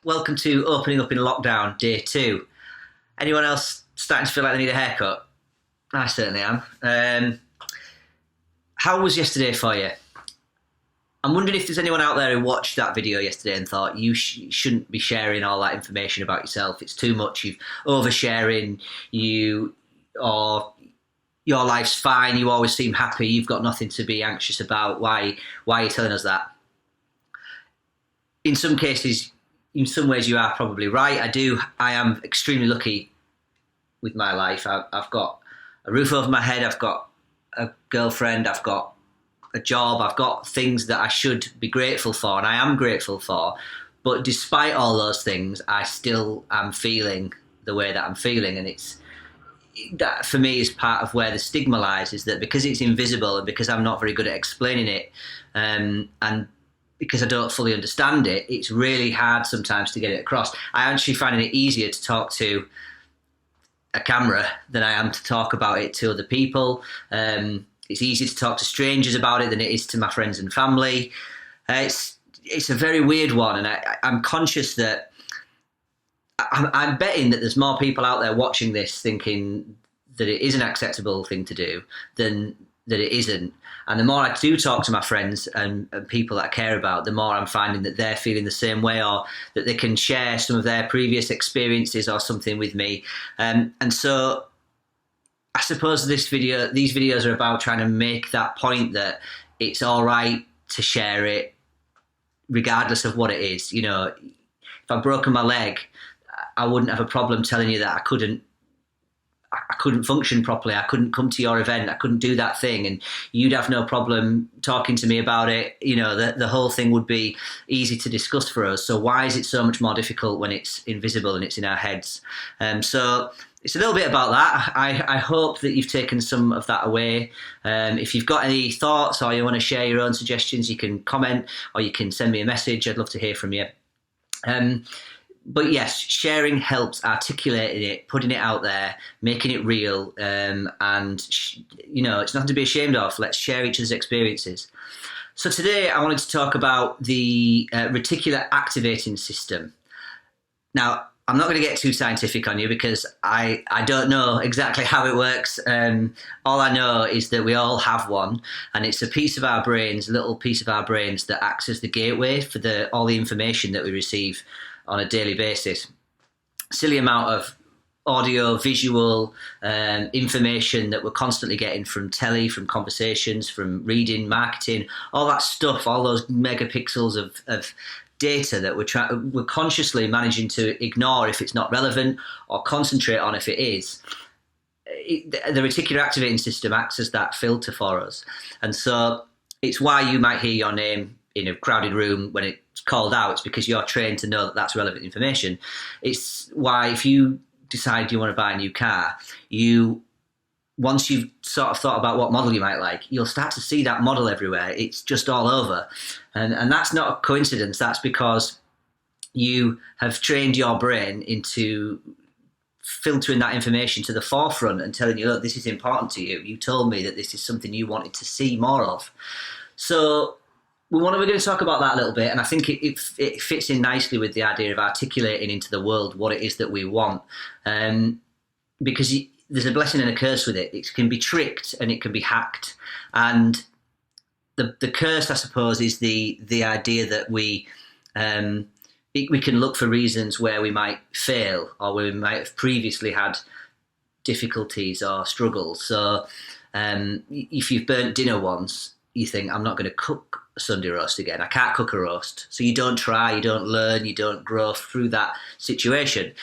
Welcome to Opening Up in Lockdown, Day 2. Anyone else starting to feel like they need a haircut? I certainly am. How was yesterday for you? I'm wondering if there's anyone out there who watched that video yesterday and thought you shouldn't be sharing all that information about yourself. It's too much. You've oversharing. Or your life's fine. You always seem happy. You've got nothing to be anxious about. Why are you telling us that? In some cases, in some ways, you are probably right. I am extremely lucky with my life. I've got a roof over my head. I've got a girlfriend. I've got a job. I've got things that I should be grateful for, and I am grateful for. But despite all those things, I still am feeling the way that I'm feeling, and that for me is part of where the stigma lies. Is that because it's invisible and because I'm not very good at explaining it, and because I don't fully understand it, it's really hard sometimes to get it across. I actually find it easier to talk to a camera than I am to talk about it to other people. It's easier to talk to strangers about it than it is to my friends and family. It's a very weird one, and I'm conscious that I'm betting that there's more people out there watching this thinking that it is an acceptable thing to do than that it isn't. And the more I do talk to my friends and people that I care about, the more I'm finding that they're feeling the same way, or that they can share some of their previous experiences or something with me. And so I suppose these videos are about trying to make that point that it's all right to share it regardless of what it is. You know, if I've broken my leg, I wouldn't have a problem telling you that I couldn't function properly. I couldn't come to your event. I couldn't do that thing. And you'd have no problem talking to me about it. You know, the whole thing would be easy to discuss for us. So why is it so much more difficult when it's invisible and it's in our heads? So it's a little bit about that. I hope that you've taken some of that away. If you've got any thoughts or you want to share your own suggestions, you can comment or you can send me a message. I'd love to hear from you. But yes, sharing helps, articulating it, putting it out there, making it real, and it's nothing to be ashamed of. Let's share each other's experiences. So today I wanted to talk about the reticular activating system. Now, I'm not going to get too scientific on you because I don't know exactly how it works. All I know is that we all have one, and it's a piece of our brains, a little piece of our brains that acts as the gateway for all the information that we receive on a daily basis. Silly amount of audio, visual information that we're constantly getting from telly, from conversations, from reading, marketing, all that stuff, all those megapixels of data that we're consciously managing to ignore if it's not relevant or concentrate on if it is. The reticular activating system acts as that filter for us. And so it's why you might hear your name in a crowded room when it's called out. It's because you're trained to know that that's relevant information. It's why if you decide you want to buy a new car, once you've sort of thought about what model you might like, you'll start to see that model everywhere. It's just all over. And that's not a coincidence. That's because you have trained your brain into filtering that information to the forefront and telling you, look, this is important to you. You told me that this is something you wanted to see more of. So we're going to talk about that a little bit, and I think it fits in nicely with the idea of articulating into the world what it is that we want, because there's a blessing and a curse with it. It can be tricked and it can be hacked, and the curse, I suppose, is the idea that we can look for reasons where we might fail or where we might have previously had difficulties or struggles. So if you've burnt dinner once, you think, I'm not going to cook a Sunday roast again. I can't cook a roast. So you don't try, you don't learn, you don't grow through that situation.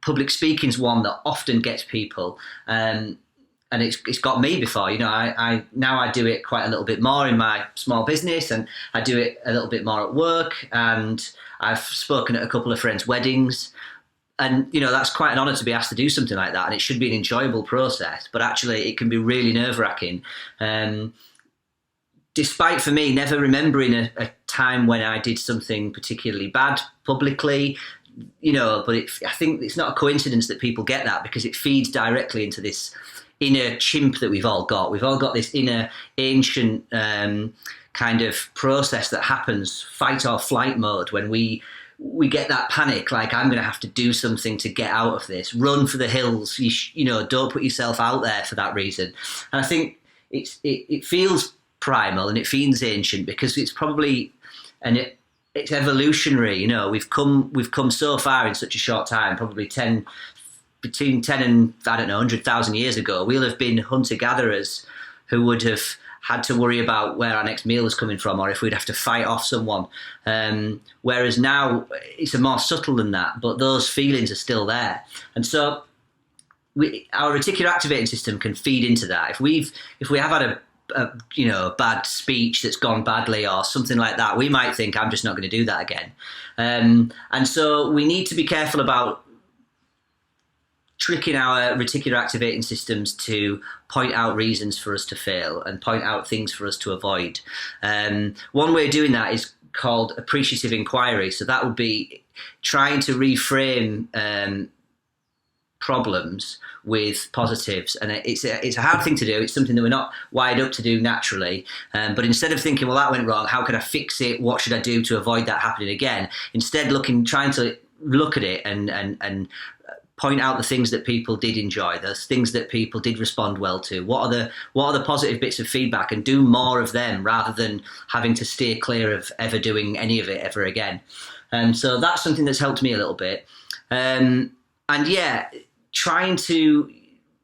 Public speaking is one that often gets people, and it's got me before. You know, I now do it quite a little bit more in my small business, and I do it a little bit more at work, and I've spoken at a couple of friends' weddings. And, you know, that's quite an honour to be asked to do something like that, and it should be an enjoyable process, but actually it can be really nerve-wracking. Despite, for me, never remembering a time when I did something particularly bad publicly, you know, but I think it's not a coincidence that people get that, because it feeds directly into this inner chimp that we've all got. We've all got this inner ancient kind of process that happens, fight or flight mode, when we we get that panic, like I'm going to have to do something to get out of this. Run for the hills. Don't put yourself out there for that reason. And I think it feels primal and it feels ancient because it's probably it's evolutionary. We've come so far in such a short time. Probably between 10 and I don't know 100,000 years ago, we'll have been hunter gatherers who would have had to worry about where our next meal was coming from or if we'd have to fight off someone. Whereas now it's more subtle than that, but those feelings are still there. And so our reticular activating system can feed into that. If we have had a bad speech that's gone badly or something like that, we might think, I'm just not going to do that again. And so we need to be careful about tricking our reticular activating systems to point out reasons for us to fail and point out things for us to avoid. One way of doing that is called appreciative inquiry. So that would be trying to reframe problems with positives. And it's a hard thing to do. It's something that we're not wired up to do naturally. But instead of thinking, well, that went wrong, how can I fix it? What should I do to avoid that happening again? Instead, trying to look at it and point out the things that people did enjoy, those things that people did respond well to. What are the positive bits of feedback, and do more of them rather than having to steer clear of ever doing any of it ever again. So that's something that's helped me a little bit. And yeah, trying to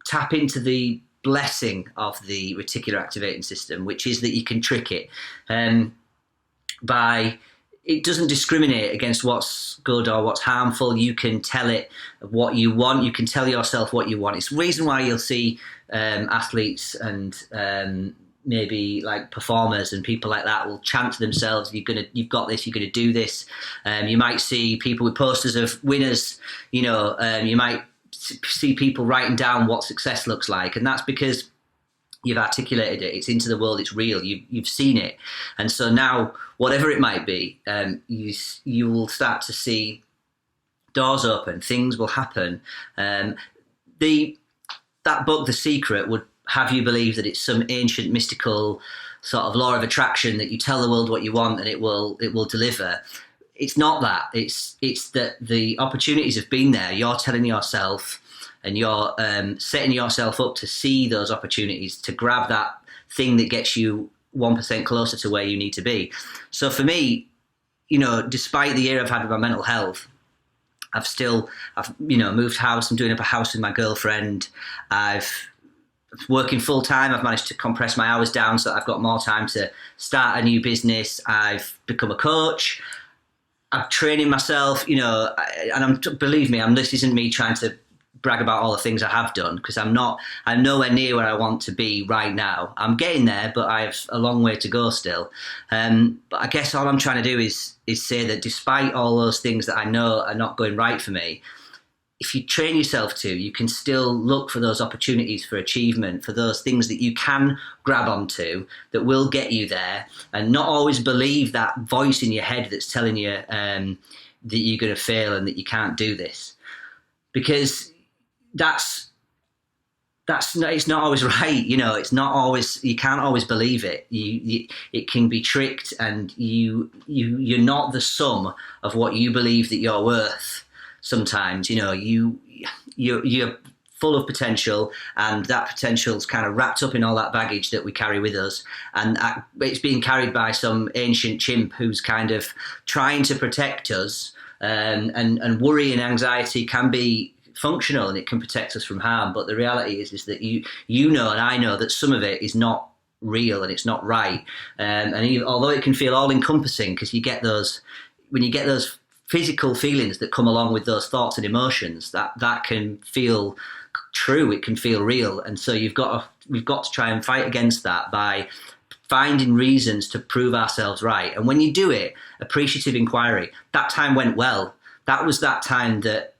tap into the blessing of the reticular activating system, which is that you can trick it by. It doesn't discriminate against what's good or what's harmful. You can tell it what you want. You can tell yourself what you want. It's the reason why you'll see athletes and maybe like performers and people like that will chant to themselves, you've got this, you're going to do this. You might see people with posters of winners, you might see people writing down what success looks like. And that's because you've articulated it. It's into the world. It's real. You've seen it, and so now, whatever it might be, you will start to see doors open. Things will happen. That book, The Secret, would have you believe that it's some ancient mystical sort of law of attraction that you tell the world what you want and it will deliver. It's not that. It's that the opportunities have been there. You're telling yourself. And you're setting yourself up to see those opportunities, to grab that thing that gets you 1% closer to where you need to be. So for me, despite the year I've had with my mental health, I've moved house. I'm doing up a house with my girlfriend. I've working full time. I've managed to compress my hours down so that I've got more time to start a new business. I've become a coach. I'm training myself, and believe me, this isn't me trying to brag about all the things I have done, because I'm nowhere near where I want to be right now. I'm getting there, but I have a long way to go still. But I guess all I'm trying to do is say that despite all those things that I know are not going right for me, if you train yourself to, you can still look for those opportunities for achievement, for those things that you can grab onto that will get you there, and not always believe that voice in your head that's telling you that you're going to fail and that you can't do this. Because it's not always right, it's not always, you can't always believe it. It can be tricked, and you're not the sum of what you believe that you're worth. Sometimes, you're full of potential, and that potential is kind of wrapped up in all that baggage that we carry with us, and it's being carried by some ancient chimp who's kind of trying to protect us, and worry and anxiety can be functional and it can protect us from harm, but the reality is that and I know that some of it is not real and it's not right, and although it can feel all encompassing, because when you get those physical feelings that come along with those thoughts and emotions, that can feel true, it can feel real, and so we've got to try and fight against that by finding reasons to prove ourselves right. And when you do it, appreciative inquiry, that time went well. That was that time that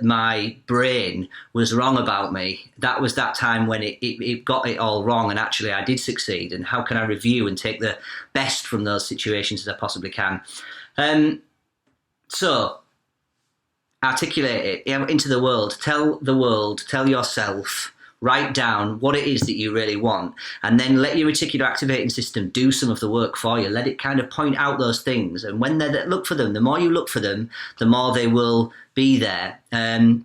my brain was wrong about me. That was that time when it got it all wrong, and actually I did succeed. And how can I review and take the best from those situations as I possibly can? So articulate it into the world. Tell yourself write down what it is that you really want, and then let your reticular activating system do some of the work for you. Let it kind of point out those things, and when they look for them, the more you look for them, the more they will be there. I'm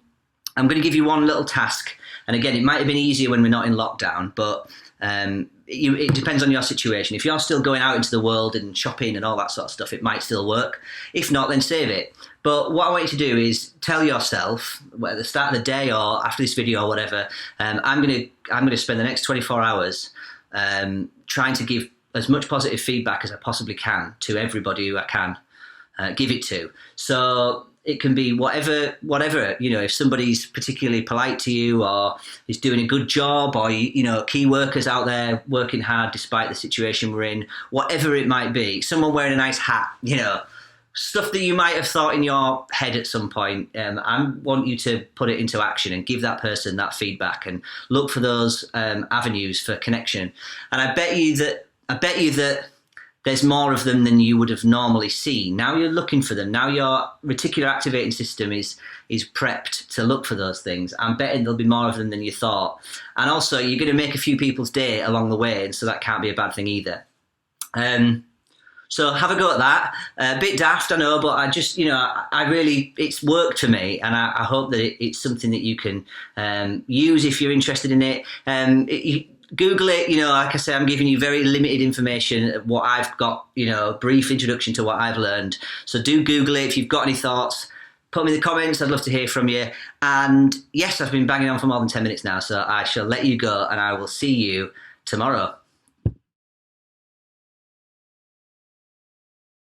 going to give you one little task, and again, it might have been easier when we're not in lockdown, but it depends on your situation. If you're still going out into the world and shopping and all that sort of stuff, it might still work. If not, then save it. But what I want you to do is tell yourself, at the start of the day or after this video or whatever, I'm going to spend the next 24 hours trying to give as much positive feedback as I possibly can to everybody who I can give it to. So it can be whatever, if somebody's particularly polite to you or is doing a good job, or, key workers out there working hard despite the situation we're in, whatever it might be, someone wearing a nice hat, stuff that you might have thought in your head at some point. I want you to put it into action and give that person that feedback and look for those avenues for connection. And I bet you that there's more of them than you would have normally seen. Now you're looking for them. Now your reticular activating system is prepped to look for those things. I'm betting there'll be more of them than you thought. And also, you're going to make a few people's day along the way, and so that can't be a bad thing either. So have a go at that. A bit daft, I know, but I just, it's worked for me, and I hope that it's something that you can use if you're interested in it. Google it, like I say, I'm giving you very limited information of what I've got, a brief introduction to what I've learned. So do Google it. If you've got any thoughts, put them in the comments. I'd love to hear from you. And yes, I've been banging on for more than 10 minutes now, so I shall let you go, and I will see you tomorrow.